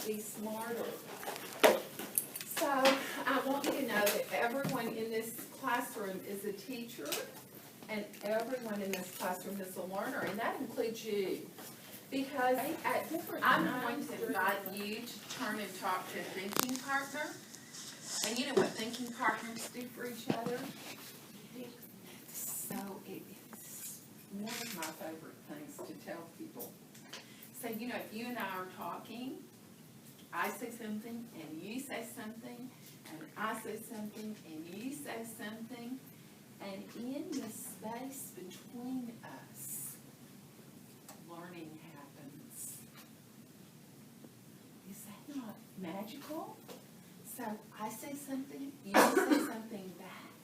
be smarter. So I want you to know that everyone in this classroom is a teacher, and everyone in this classroom is a learner, and that includes you. Because I'm going to invite you to turn and talk to a thinking partner. And you know what thinking partners do for each other? So it's one of my favorite things to tell people. So, you know, if you and I are talking, I say something, and you say something, and I say something, and you say something, and in the space between us, learning happens. Is that not magical? So I say something, you say something back.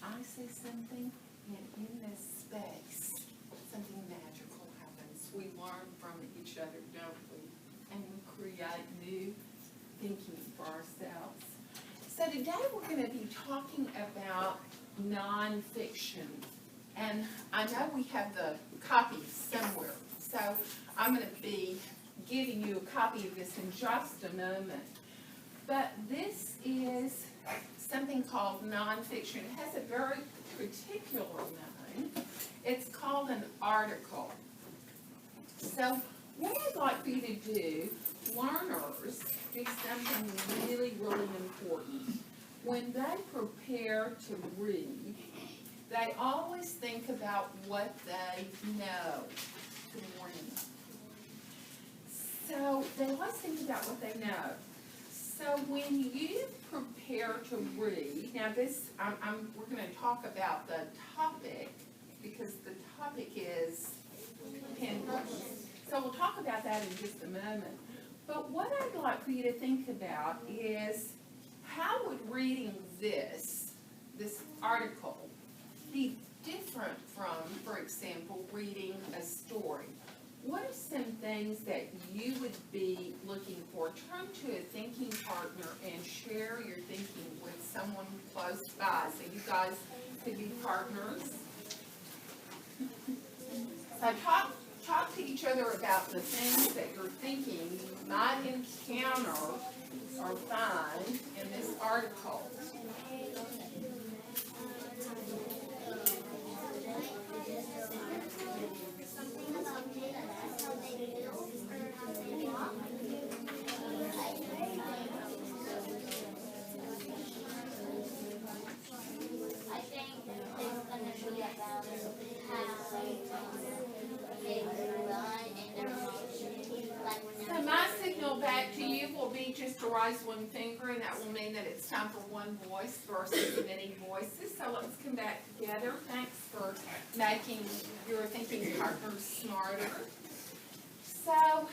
I say something, and in this space, something magical happens. We learn from each other, don't we? And we create new thinking for ourselves. So today we're going to be talking about nonfiction. And I know we have the copy somewhere. So I'm going to be giving you a copy of this in just a moment. But this is something called nonfiction. It has a very particular name. It's called an article. So what I'd like for you to do, learners, do something really, really important. When they prepare to read, they always think about what they know. Good morning. So they always think about what they know. So when you prepare to read, now this, we're going to talk about the topic, because the topic is pinpoints. So we'll talk about that in just a moment. But what I'd like for you to think about is, how would reading this article, be different from, for example, reading a story? What are some things that you would be looking for? Turn to a thinking partner and share your thinking with someone close by. So you guys could be partners. So talk to each other about the things that you're thinking you might encounter or find in this article. So my signal back to you will be just to raise one finger, and that will mean that it's time for one voice versus many voices. So let's come back together. Thanks for making your thinking partners smarter. So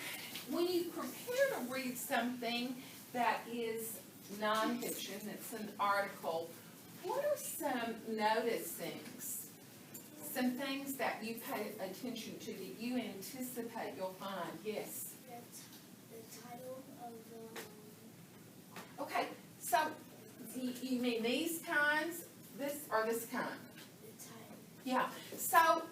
when you prepare to read something that is nonfiction, it's an article, what are some noticings? Some things that you pay attention to that you anticipate you'll find? Yes? The title of the... Okay, so you mean these kinds, this or this kind? The title. Yeah, so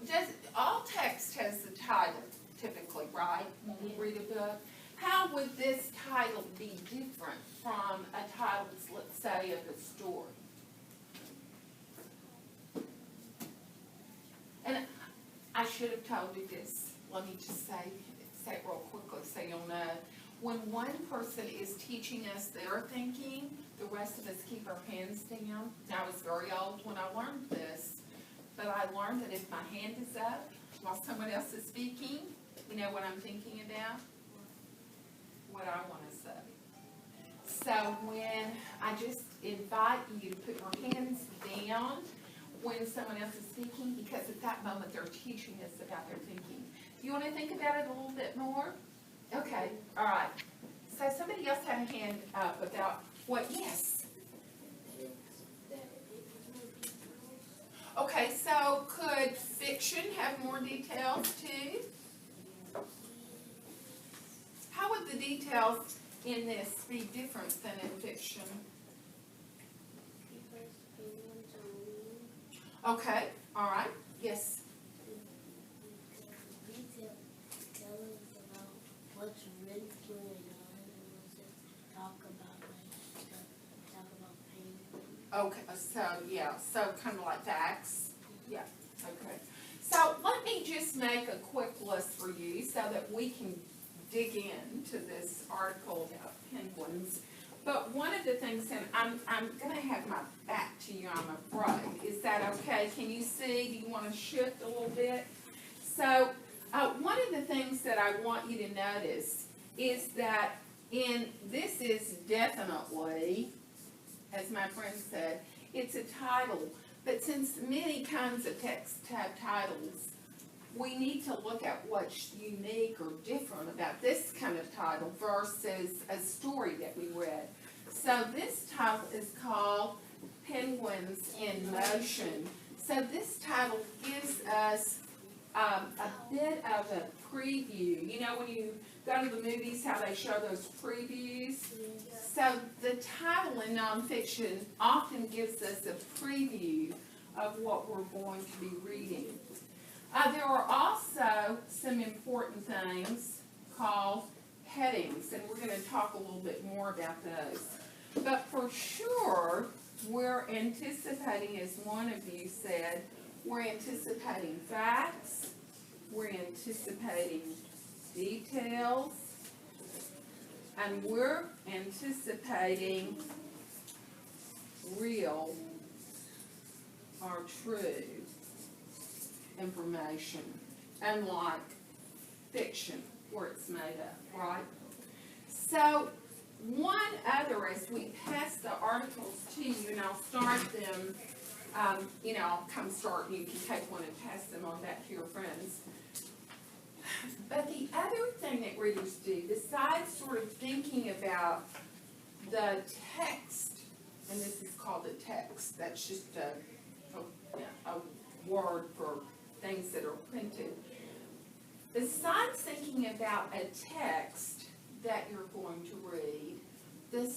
all text has the title typically, right, when we read a book? How would this title be different from a title, let's say, of a story? And I should have told you this. Let me just say it real quickly so you'll know. When one person is teaching us their thinking, the rest of us keep our hands down. Now, I was very old when I learned this, but I learned that if my hand is up while someone else is speaking, you know what I'm thinking about? What I want to say. So when I just invite you to put your hands down when someone else is speaking, because at that moment they're teaching us about their thinking. Do you want to think about it a little bit more? Okay, all right. So somebody else had a hand up about what? Yes. Okay, so could fiction have more details too? How would the details in this be different than in fiction? Okay, all right, yes. Detail tell us about what's really going on Okay, so, yeah, so kind of like facts, yeah, okay. So let me just make a quick list for you so that we can dig into this article about penguins. But one of the things, and I'm gonna have my back to you, I'm afraid, is that okay? Can you see, do you wanna shift a little bit? So, one of the things that I want you to notice is that this is definitely, as my friend said, it's a title, but since many kinds of text have titles, we need to look at what's unique or different about this kind of title versus a story that we read. So this title is called Penguins in Motion. So this title gives us a bit of a preview. You know when you go to the movies, how they show those previews? So the title in nonfiction often gives us a preview of what we're going to be reading. There are also some important things called headings, and we're going to talk a little bit more about those. But for sure, we're anticipating, as one of you said, we're anticipating facts, we're anticipating details, and we're anticipating real or true information, unlike fiction where it's made up, right? So one other, as we pass the articles to you, and I'll start them, I'll come start and you can take one and pass them on back to your friends. But the other thing that readers do, besides sort of thinking about the text, and this is called a text, that's just a word for things that are printed. Besides thinking about a text that you're going to read, the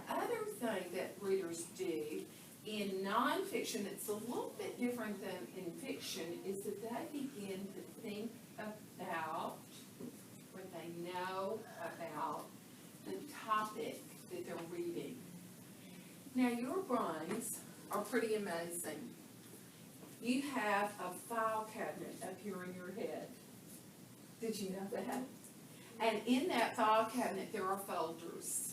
other thing that readers do in nonfiction that's a little bit different than in fiction is that they begin to think about what they know about the topic that they're reading. Now your brains are pretty amazing. You have a file cabinet up here in your head. Did you know that? And in that file cabinet there are folders.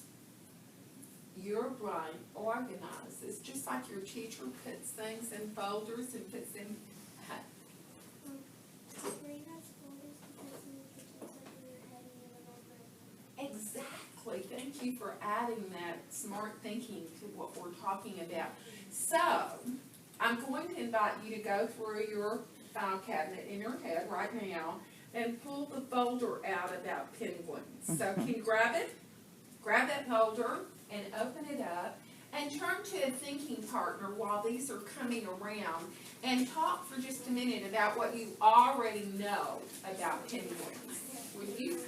Your brain organizes, just like your teacher puts things in folders and puts in. Exactly. Thank you for adding that smart thinking to what we're talking about. So, I'm going to invite you to go through your file cabinet in your head right now and pull the folder out about penguins. So can you grab it? Grab that folder and open it up and turn to a thinking partner while these are coming around and talk for just a minute about what you already know about penguins. Would you?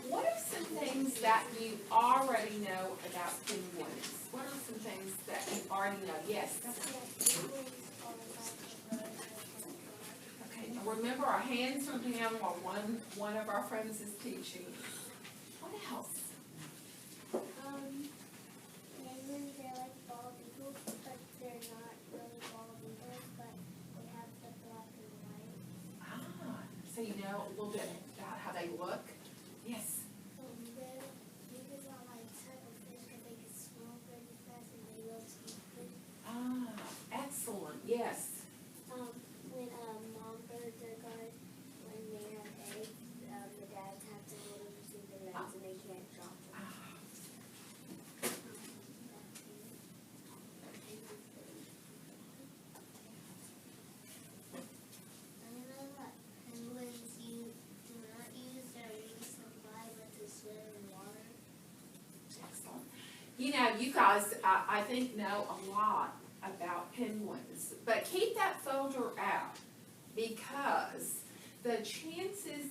What are some things that you already know about penguins? What are some things that you already know? Yes? Okay, now remember our hands are down while one of our friends is teaching. What else? Penguins, they're like bald eagles, but they're not really bald eagles, but they have the black and white. Ah, so you know a little bit about how they look? Yes. Eagles are like type of fish because they can swim pretty fast and they love to eat food. Ah, excellent. Yes. When mom birds are guard, when they have eggs, the dads have to hold them between their legs and they can't drop them. You know, you guys, I think know a lot about penguins, but keep that folder out because the chances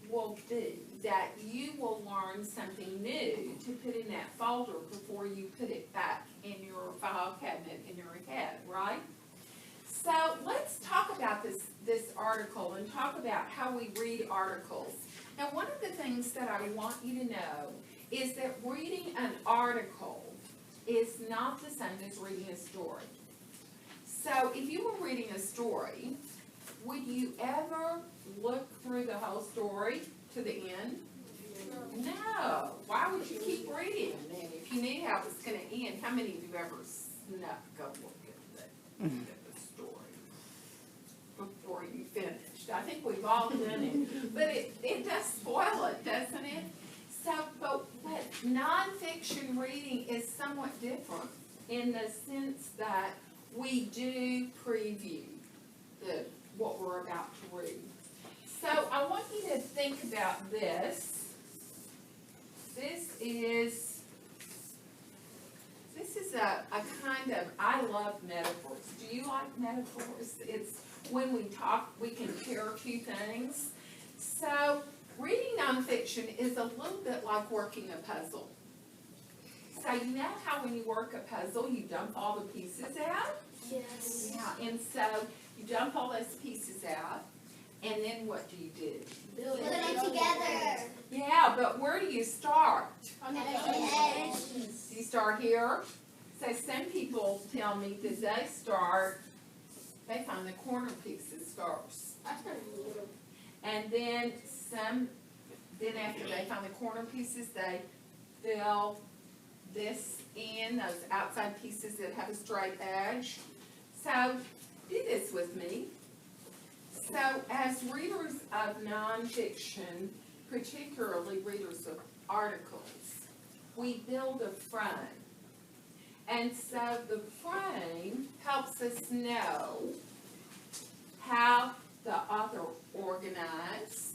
will be that you will learn something new to put in that folder before you put it back in your file cabinet in your head, right? So let's talk about this article and talk about how we read articles. Now, one of the things that I want you to know is that reading an article is not the same as reading a story. So if you were reading a story, would you ever look through the whole story to the end? No. Why would you keep reading then if you knew how it was going to end? How many of you ever snuck go look at the story before you finished? I think we've all done it. But it does spoil it, doesn't it? So, but nonfiction reading is somewhat different in the sense that we do preview what we're about to read. So I want you to think about this. This is a kind of, I love metaphors. Do you like metaphors? It's when we talk, we compare two things. So reading nonfiction is a little bit like working a puzzle. So you know how when you work a puzzle, you dump all the pieces out? Yes. Yeah, and so you dump all those pieces out, and then what do you do? Put them together. Yeah, but where do you start? On the edge. You start here. So some people tell me that they find the corner pieces first. And then after they find the corner pieces, they fill this in, those outside pieces that have a straight edge. So do this with me. So as readers of nonfiction, particularly readers of articles, we build a frame. And so the frame helps us know how the author organized,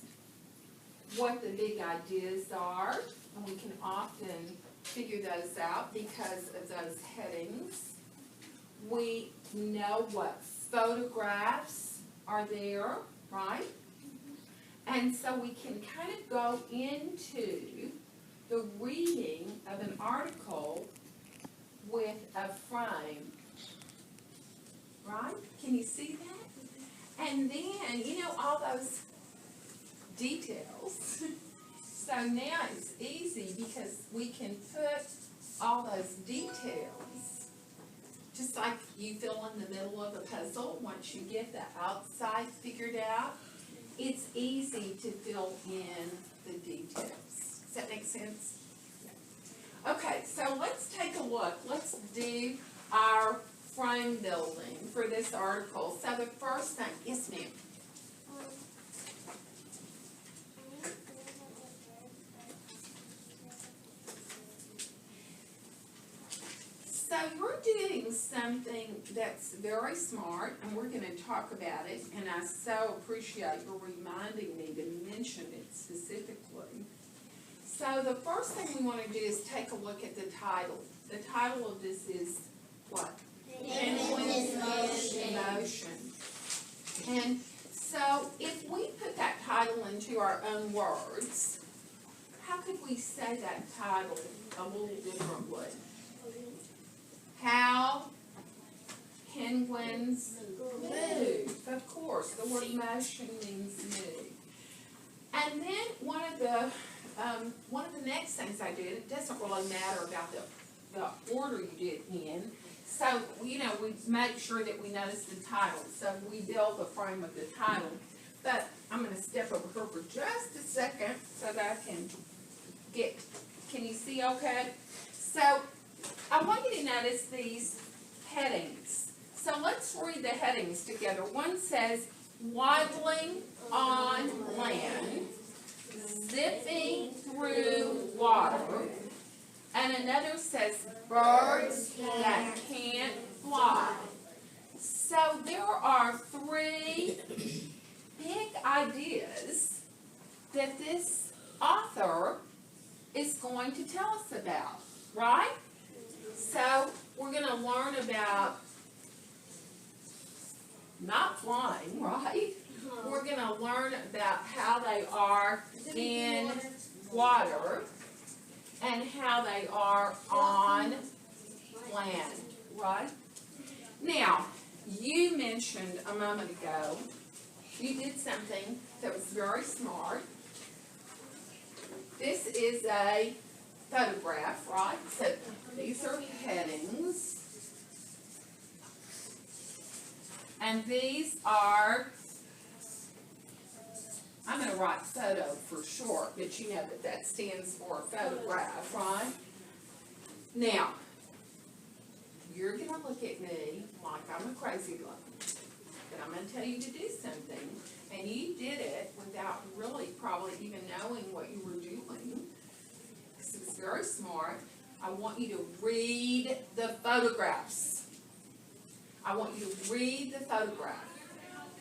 what the big ideas are, and we can often figure those out because of those headings. We know what photographs are there, right? And so we can kind of go into the reading of an article with a frame, right? Can you see that? And then, you know, all those details. So now it's easy because we can put all those details, just like you fill in the middle of a puzzle. Once you get the outside figured out, it's easy to fill in the details. Does that make sense? Okay, so let's take a look. Let's do our frame building for this article. So the first thing, yes ma'am. So you're doing something that's very smart, and we're going to talk about it, and I so appreciate you reminding me to mention it specifically. So the first thing we want to do is take a look at the title. The title of this is what? Penguins in Motion. And so if we put that title into our own words, how could we say that title a little differently? How penguins move. Of course, the word motion means move. And then one of the next things I did, it doesn't really matter about the order you did in. So, you know, we make sure that we notice the title. So we build the frame of the title. But I'm going to step over here for just a second so that I can can you see okay? So I want you to notice these headings. So let's read the headings together. One says, waddling on land, zipping through water. And another says, birds that can't fly. So there are three big ideas that this author is going to tell us about, right? learn about not flying, right? We're going to learn about how they are in water and how they are on land, right? Now, you mentioned a moment ago, you did something that was very smart. This is a photograph, right? So these are headings. And these are, I'm going to write photo for short, but you know that that stands for photograph, right? Now, you're going to look at me like I'm a crazy woman, but I'm going to tell you to do something, and you did it without really probably even knowing what you were doing, because it was very smart. I want you to read the photographs. I want you to read the photograph.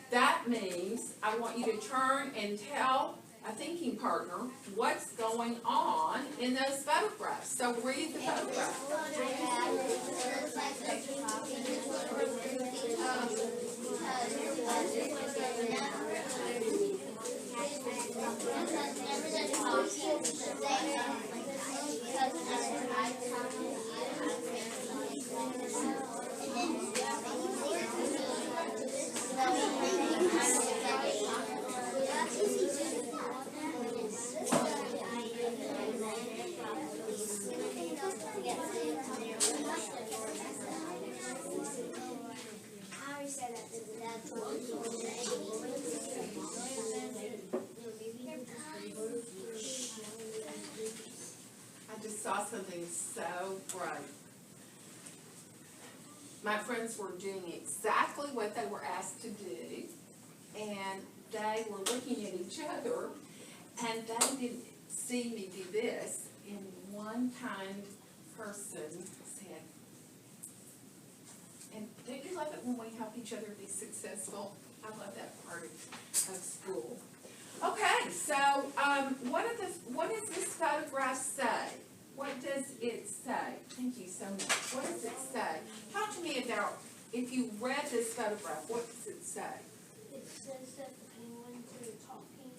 That means I want you to turn and tell a thinking partner what's going on in those photographs. So read the photograph. I just saw something so bright. My friends were doing exactly what they were asked to do, and they were looking at each other, and they didn't see me do this, and one kind person said, and don't you love it when we help each other be successful? I love that part of school. Okay, so what does this photograph say? What does it say? Thank you so much. What does it say? Talk to me about, if you read this photograph, what does it say? It says that the penguins are talking.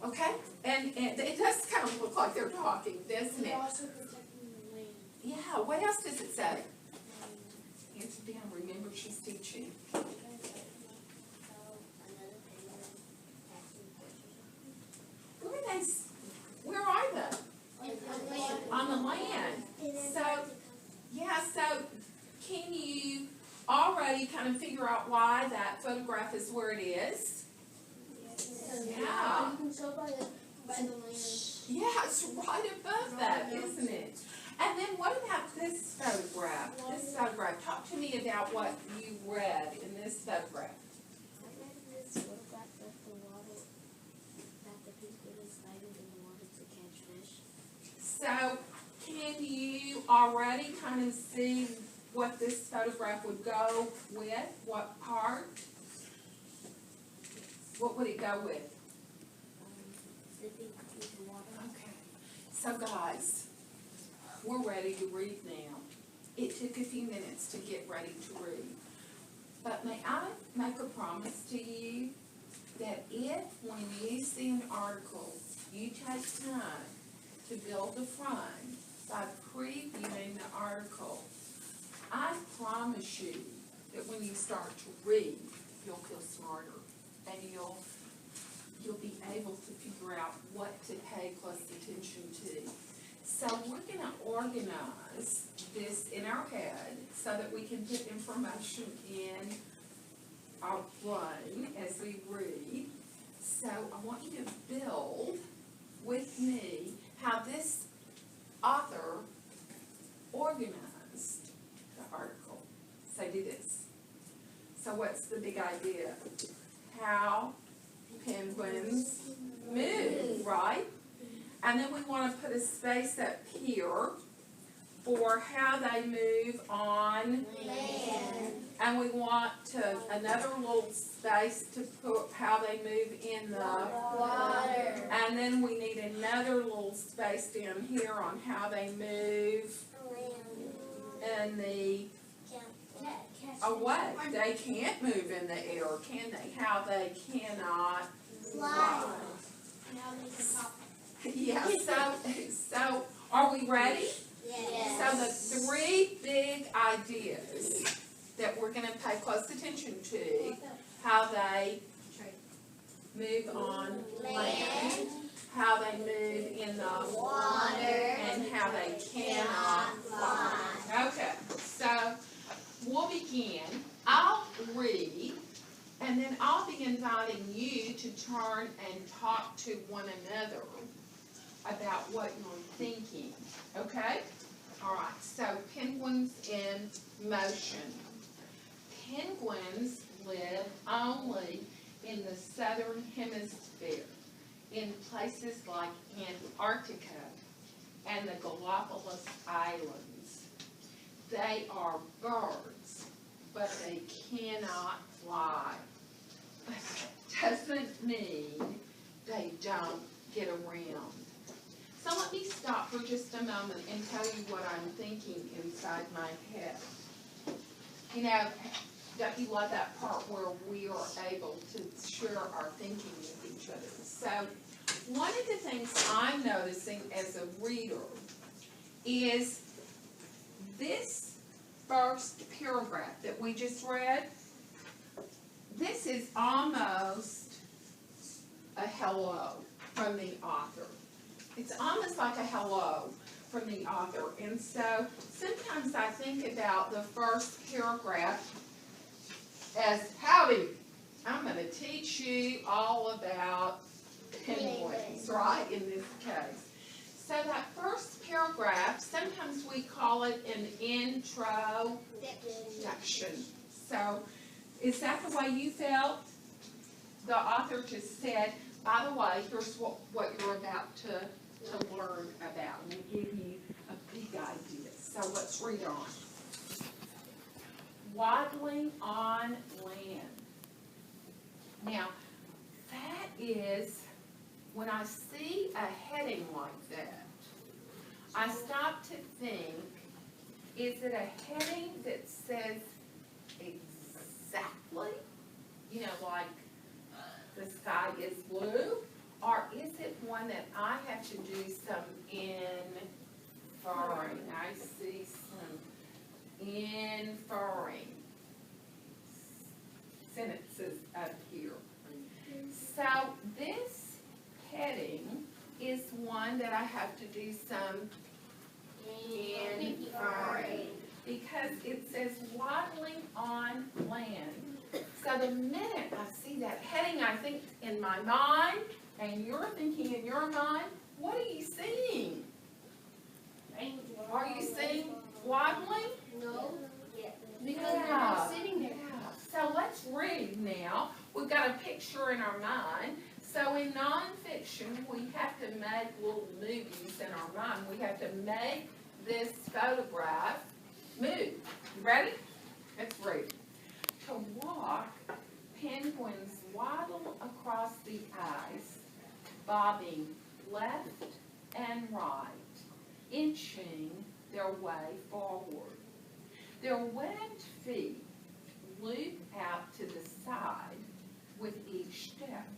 Okay, and it does kind of look like they're talking, doesn't They're it? also protecting the land. Yeah, what else does it say? Answer down, remember she's teaching. Where are they? On the land. So, yeah, so can you already kind of figure out why that photograph is where it is? Yeah. You can tell by the land. Yeah, it's right above that, isn't it? And then what about this photograph? This photograph, talk to me about what you read in this photograph. I read in this photograph that the penguin is diving in the water to catch fish. So, can you already kind of see what this photograph would go with? What part? What would it go with? Dipping into the water. Okay. So guys, we're ready to read now. It took a few minutes to get ready to read. But may I make a promise to you that if, when you see an article, you take time to build the front by previewing the article, I promise you that when you start to read, you'll feel smarter and you'll be able to figure out what to pay close attention to. So we're going to organize this in our head so that we can put information in our brain as we read. So I want you to build with me how this author organized the article. So do this. So what's the big idea? How penguins move, right? And then we want to put a space up here for how they move on Land. And we want to another little space to put how they move in the Water. And then we need another little space down here on how they move in the away. They can't move in the air, can they? How they cannot fly. Yeah, so are we ready? Yes. So the three big ideas that we're going to pay close attention to, how they move on land, how they move in the water, and how they cannot fly. Okay, so we'll begin. I'll read, and then I'll be inviting you to turn and talk to one another about what you're thinking, okay? All right, so penguins in motion. Penguins live only in the southern hemisphere, in places like Antarctica and the Galapagos Islands. They are birds, but they cannot fly. But that doesn't mean they don't get around. So let me stop for just a moment and tell you what I'm thinking inside my head. You know, don't you love that part where we are able to share our thinking with each other? So one of the things I'm noticing as a reader is this first paragraph that we just read. This is almost a hello from the author. It's almost like a hello from the author. And so sometimes I think about the first paragraph as, howdy, I'm going to teach you all about penguins, right, in this case. So that first paragraph, sometimes we call it an introduction. So is that the way you felt? The author just said, by the way, here's what you're about to learn about, and we'll give you a big idea. So let's read on. Waddling on land. Now, that is, when I see a heading like that, I stop to think, is it a heading that says exactly, you know, like the sky is blue? Or is it one that I have to do some inferring? I see some inferring sentences up here. So this heading is one that I have to do some inferring because it says waddling on land. So the minute I see that heading, I think in my mind, and you're thinking in your mind, what are you seeing? Are you seeing waddling? No. Because you're not sitting there. So let's read now. We've got a picture in our mind. So in nonfiction, we have to make little movies in our mind. We have to make this photograph move. You ready? Let's read. To walk, penguins waddle across the ice, bobbing left and right, inching their way forward. Their webbed feet loop out to the side with each step.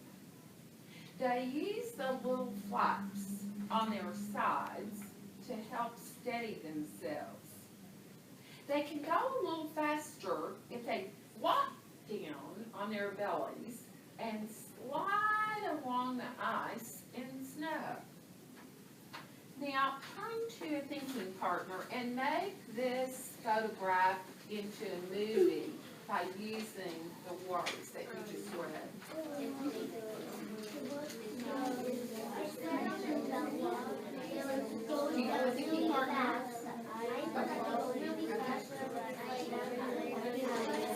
They use the little flaps on their sides to help steady themselves. They can go a little faster if they flop down on their bellies and slide along the ice in snow. Now turn to a thinking partner and make this photograph into a movie by using the words that you just read. Can you have a thinking partner?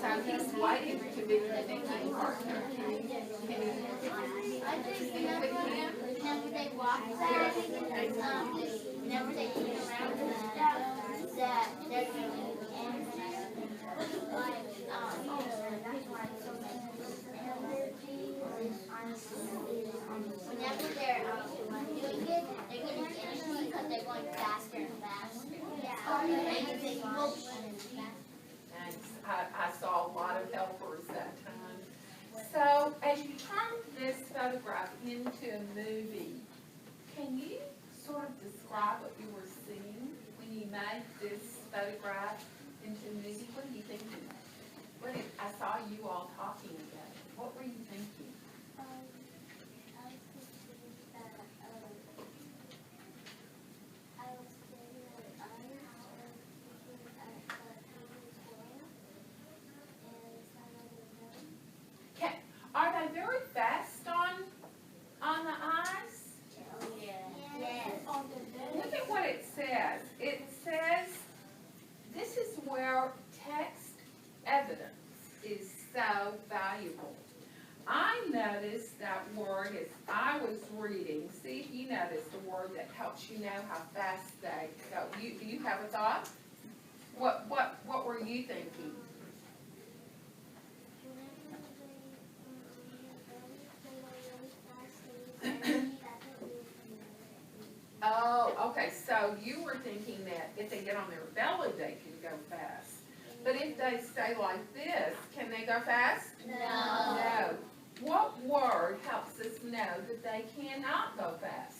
So he's waiting to be the thinking partner. Can you think with him? Whenever they walk back, whenever they get around and stuff, that they're doing whenever they're doing it, they're getting energy because they're going faster and faster. I saw as you turned this photograph into a movie, can you sort of describe what you were seeing when you made this photograph into a movie? What are you thinking? I saw you all talking about it. What were you thinking? I was thinking that I was staring at it and looking at the painting as well, and some of them. Are they very fast on the eyes? Oh yeah. Yes. Look at what it says. It says, this is where text evidence is so valuable. I noticed that word as I was reading. See if you noticed the word that helps you know how fast they go. Do you have a thought? What were you thinking? Oh, okay, so you were thinking that if they get on their belly, they can go fast. But if they stay like this, can they go fast? No. No. What word helps us know that they cannot go fast?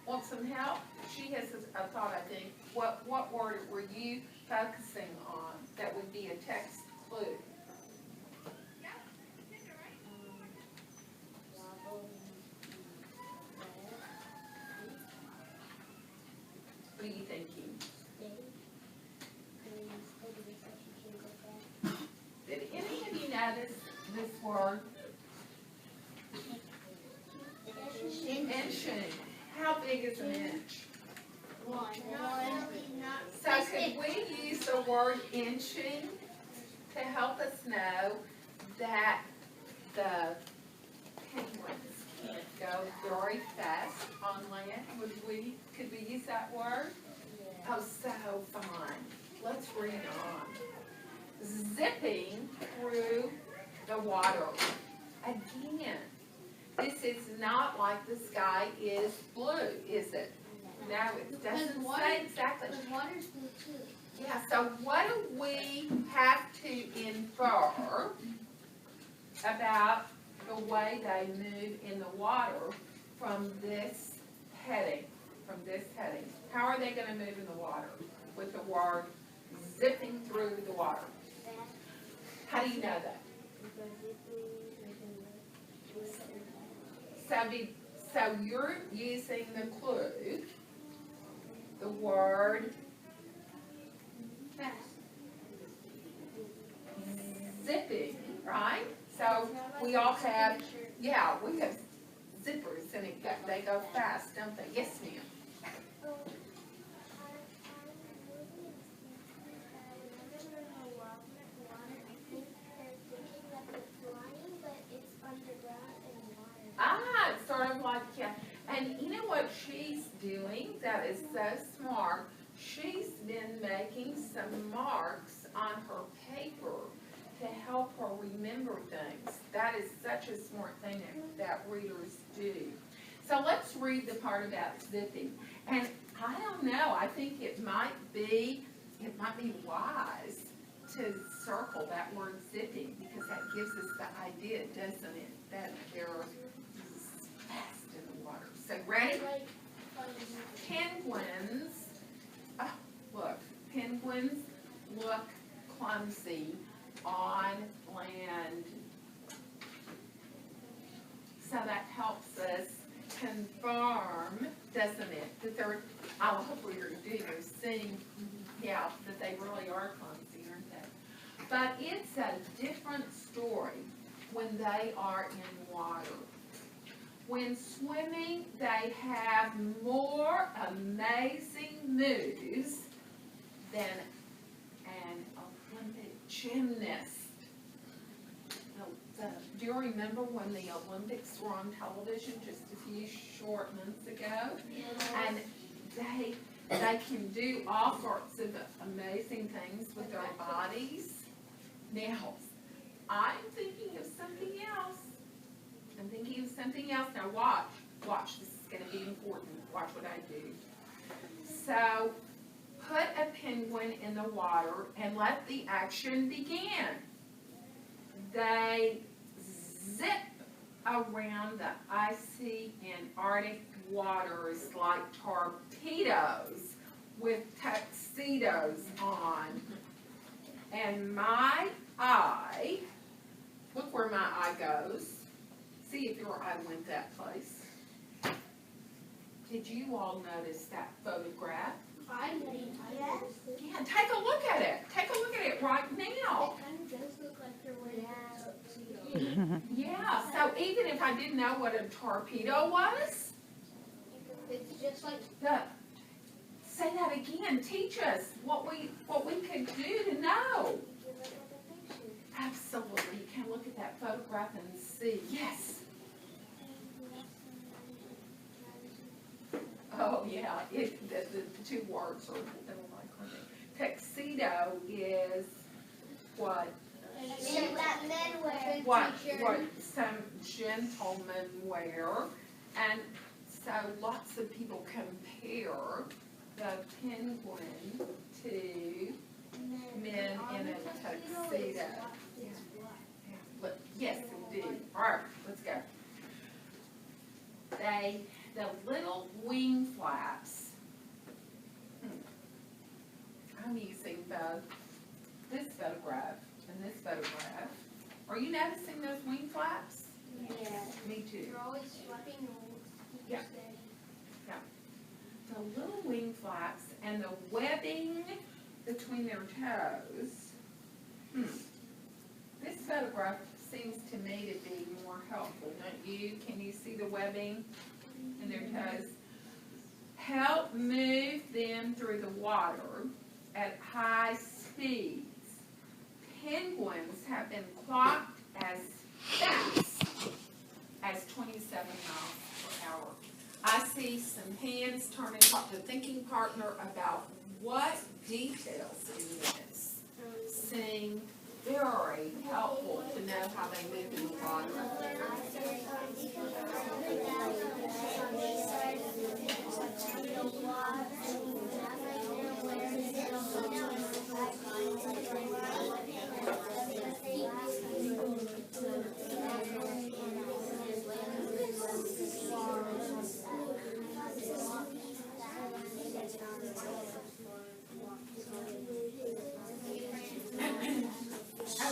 Want some help? She has a thought, I think. What word were you focusing on that would be a text clue? What are you thinking? Did any of you notice this word? Inching. How big is an inch? One. So could we use the word inching to help us know that the penguins can't go very fast on land? Could we use that word? Yeah. Oh, so fun. Let's read on. Zipping through the water. Again, this is not like the sky is blue, is it? No, it doesn't say exactly. Because water's blue too. Yeah, so what do we have to infer about the way they move in the water from this heading? How are they going to move in the water with the word zipping through the water? How do you know that? So you're using the clue, the word zipping, right? So we all have, we have zippers and they go fast, don't they? Yes, ma'am. It's sort of like, and you know what she's doing that is so smart? She's been making some marks on her paper to help her remember things. That is such a smart thing that readers do. So let's read the part about zipping. And I don't know, I think it might be wise to circle that word zipping because that gives us the idea, doesn't it, that they're fast in the water. So ready? Penguins, penguins look clumsy on land. So that helps us confirm, doesn't it, that they're, I hope what you're doing is seeing, that they really are clumsy, aren't they? But it's a different story when they are in water. When swimming, they have more amazing moves than an Olympic gymnast. Do you remember when the Olympics were on television just a few short months ago? And they can do all sorts of amazing things with their bodies. Now, I'm thinking of something else. I'm thinking of something else. Now watch. Watch. This is going to be important. Watch what I do. So, put a penguin in the water and let the action begin. They zip around the icy Antarctic waters like torpedoes with tuxedos on. And my eye, look where my eye goes. See if your eye went that place. Did you all notice that photograph? Yes. Yeah, take a look at it. Take a look at it right now. It kind of does look like you're wearing a tuxedo. Yeah, so even if I didn't know what a torpedo was, It's just like say that again. Teach us what we could do to know. Absolutely. You can look at that photograph and see. Yes. Oh, yeah. The two words are like tuxedo is what? that men wear. What some gentlemen wear. And so lots of people compare the penguin to men in a tuxedo. But yes, indeed. All right, let's go. The little wing flaps. I'm using both this photograph and this photograph. Are you noticing those wing flaps? Yeah. Me too. You're always flapping your wings to keep you steady. The little wing flaps and the webbing between their toes. This photograph seems to me to be more helpful, don't you? Can you see the webbing in their toes? Help move them through the water at high speeds. Penguins have been clocked as fast as 27 miles per hour. I see some hands turning to the thinking partner about what details in this seem very helpful to know how they move in the water.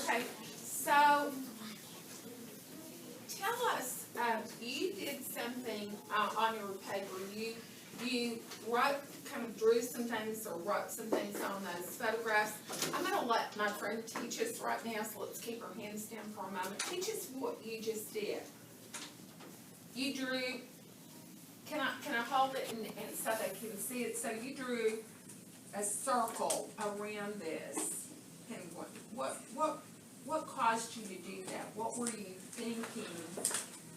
Okay, so tell us, you did something on your paper. You wrote, kind of drew some things or wrote some things on those photographs. I'm going to let my friend teach us right now, so let's keep our hands down for a moment. Teach us what you just did. You drew, can I hold it and so they can see it? So you drew a circle around this penguin. What caused you to do that? What were you thinking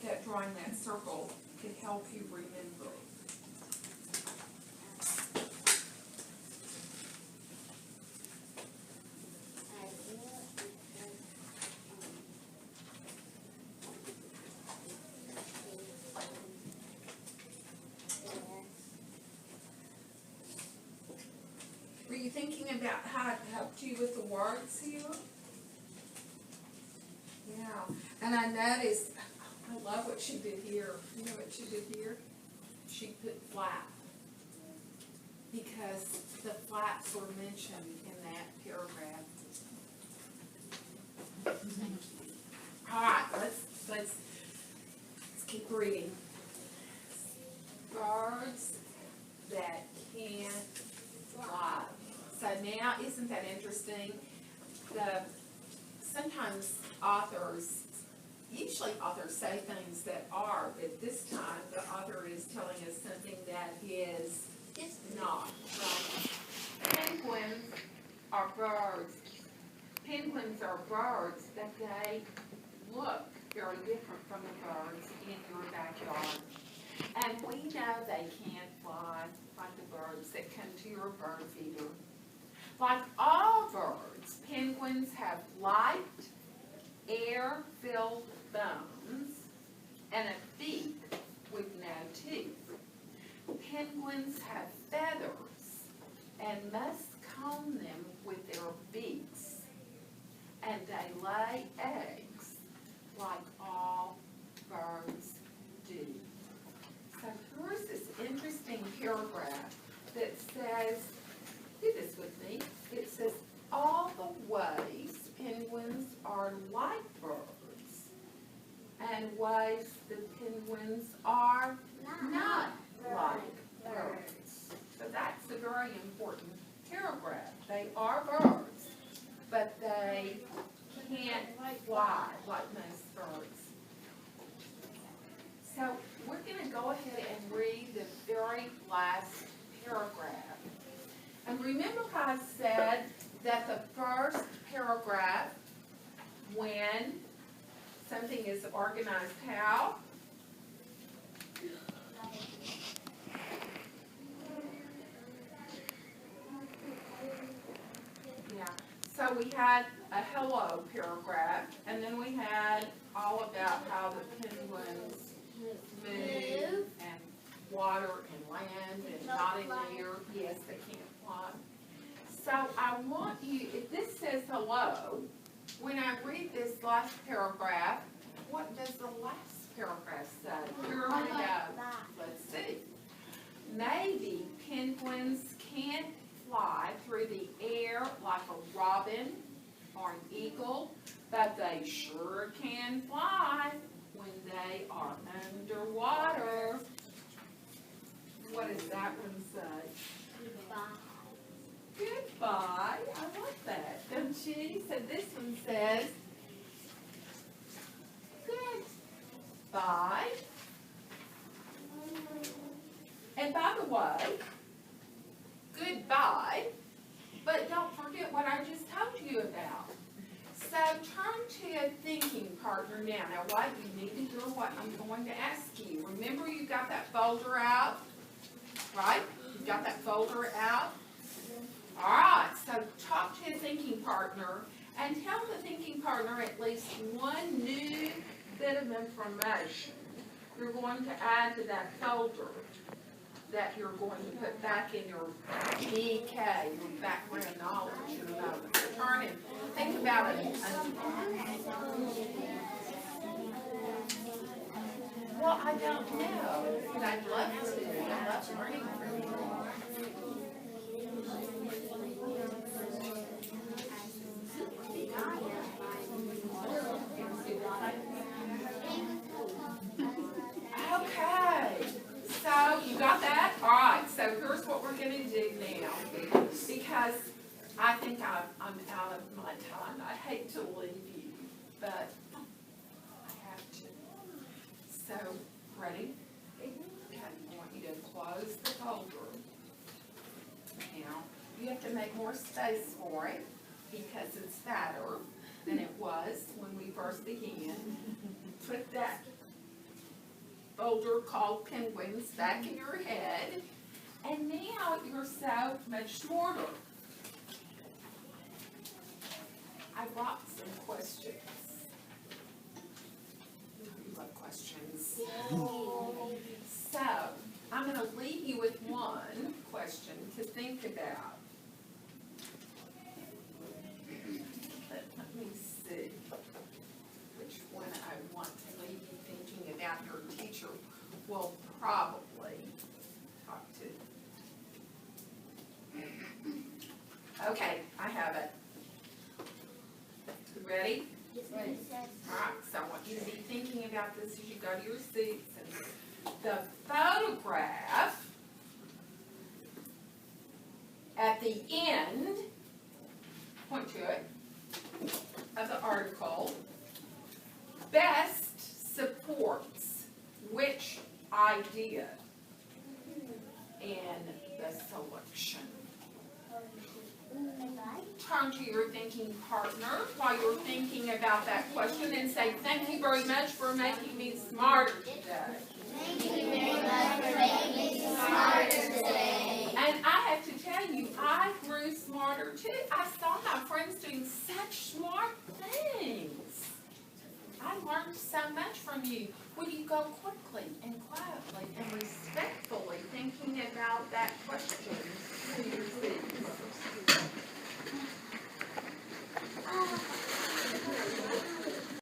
that drawing that circle could help you remember? Were you thinking about how it helped you with the words here? Yeah, and I noticed, I love what she did here. You know what she did here? She put flap, because the flaps were mentioned in that paragraph. Thank you. All right, let's keep reading. Birds that can't fly. So now, isn't that interesting? Sometimes usually authors say things that are, but this time the author is telling us something that is not. Right? Penguins are birds. Penguins are birds, but they look very different from the birds in your backyard. And we know they can't fly like the birds that come to your bird feeder. Like all birds, penguins have light air-filled bones and a beak with no teeth. Penguins have feathers and must comb them with their beaks, and they lay eggs like all birds do. So here's this interesting paragraph that says, do this with me, it says, all the ways penguins are like birds and ways the penguins are not like birds. So that's a very important paragraph. They are birds, but they can't fly like most birds. So we're going to go ahead and read the very last paragraph. And remember how I said that the first paragraph, when something is organized how? Yeah. So we had a hello paragraph, and then we had all about how the penguins move and water and land and not in the air. Yes, they can't fly. So I want you, if this says hello, when I read this last paragraph, what does the last paragraph say? Here we go. Let's see. Maybe penguins can't fly through the air like a robin or an eagle, but they sure can fly when they are underwater. What does that one say? Goodbye. I love that, don't you? So this one says, goodbye. And by the way, goodbye, but don't forget what I just told you about. So turn to a thinking partner now. Now what? You need to hear what I'm going to ask you. Remember you got that folder out, right? You got that folder out? All right, so talk to a thinking partner and tell the thinking partner at least one new bit of information you're going to add to that folder that you're going to put back in your BK, your background knowledge, your notes. Turn and think about it. Well, I don't know, but I'd love to. I love learning from you. Okay, so you got that? All right, so here's what we're going to do now, because I think I'm out of my time. I hate to leave you, but I have to. So, ready? Okay, I want you to close the folder. Now, you have to make more space for it, because it's fatter than it was when we first began. Put that folder called penguins back in your head, and now you're so much smarter. I brought some questions. You love questions. So, I'm going to leave you with one question to think about. Let me see which one I want to leave you thinking about. Your teacher will probably talk to. Okay, I have it. You ready? Yes. All right, so I want you to be thinking about this as you go to your seats. And the photograph at the end, point to it, of the article best supports which idea in the selection. Turn to your thinking partner while you're thinking about that question and say, thank you very much for making me smarter today. Thank you very much for making me smarter today. And I have to tell you, I grew smarter too. I saw my friends doing such smart things. so much from you. Will you go quickly and quietly and respectfully thinking about that question?